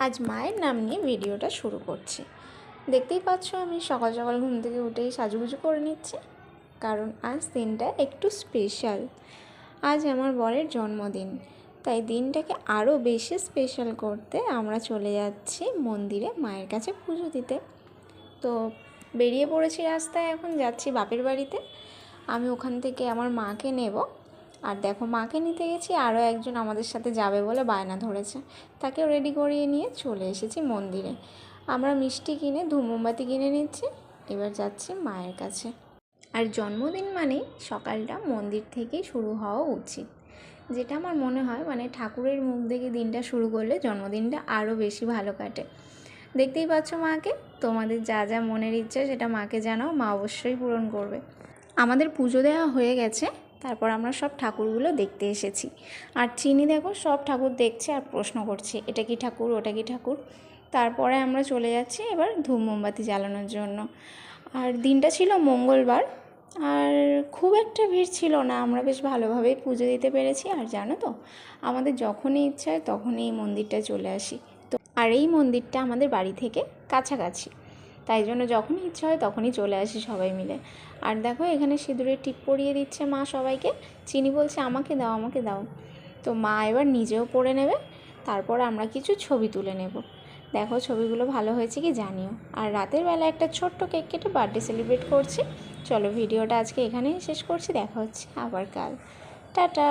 আজ মায়ের নাম নিয়ে ভিডিওটা শুরু করছি। দেখতেই পাচ্ছ আমি সকাল সকাল ঘুম থেকে উঠেই সাজুগুজু করে নিচ্ছি, কারণ আজ দিনটা একটু স্পেশাল। আজ আমার বরের জন্মদিন, তাই দিনটাকে আরও বেশি স্পেশাল করতে আমরা চলে যাচ্ছি মন্দিরে মায়ের কাছে পুজো দিতে। তো বেরিয়ে পড়েছি রাস্তায়, এখন যাচ্ছি বাপের বাড়িতে। আমি ওখান থেকে আমার মাকে নেব। আর দেখো, মাকে নিতে গেছি, আরও একজন আমাদের সাথে যাবে বলে বায়না ধরেছে, তাকেও রেডি করিয়ে নিয়ে চলে এসেছি মন্দিরে। আমরা মিষ্টি কিনে ধূপ মোমবাতি কিনে নিচ্ছি, এবার যাচ্ছি মায়ের কাছে। আর জন্মদিন মানেই সকালটা মন্দির থেকেই শুরু হওয়া উচিত, যেটা আমার মনে হয়, মানে ঠাকুরের মুখ দেখে দিনটা শুরু করলে জন্মদিনটা আরও বেশি ভালো কাটে। দেখতেই পাচ্ছ মাকে, তোমাদের যা যা মনের ইচ্ছা সেটা মাকে জানাও, মা অবশ্যই পূরণ করবে। আমাদের পুজো দেওয়া হয়ে গেছে, তারপর আমরা সব ঠাকুরগুলো দেখতে এসেছি। আর চিনি দেখো সব ঠাকুর দেখছে আর প্রশ্ন করছে, এটা কি ঠাকুর, ওটা কি ঠাকুর। তারপরে আমরা চলে যাচ্ছি এবার ধূপ মোমবাতি জ্বালানোর জন্য। আর দিনটা ছিল মঙ্গলবার, আর খুব একটা ভিড় ছিল না, আমরা বেশ ভালোভাবেই পুজো দিতে পেরেছি। আর জানো তো, আমাদের যখনই ইচ্ছা হয় তখনই এই মন্দিরটায় চলে আসি। তো আর এই মন্দিরটা আমাদের বাড়ি থেকে কাছাকাছি, তাই জন্য যখনই ইচ্ছা হয় তখনই চলে আসি সবাই মিলে। আর দেখো, এখানে সিঁদুরের টিপ পরিয়ে দিচ্ছে মা সবাইকে। চিনি বলছে আমাকে দাও, আমাকে দাও। তো মা এবার নিজেও পরে নেবে, তারপর আমরা কিছু ছবি তুলে নেব। দেখো ছবিগুলো ভালো হয়েছে কি জানিও। আর রাতের বেলা একটা ছোট্ট কেক কেটে বার্থডে সেলিব্রেট করছি। চলো ভিডিওটা আজকে এখানেই শেষ করছি, দেখা হচ্ছে আবার কাল। টাটা।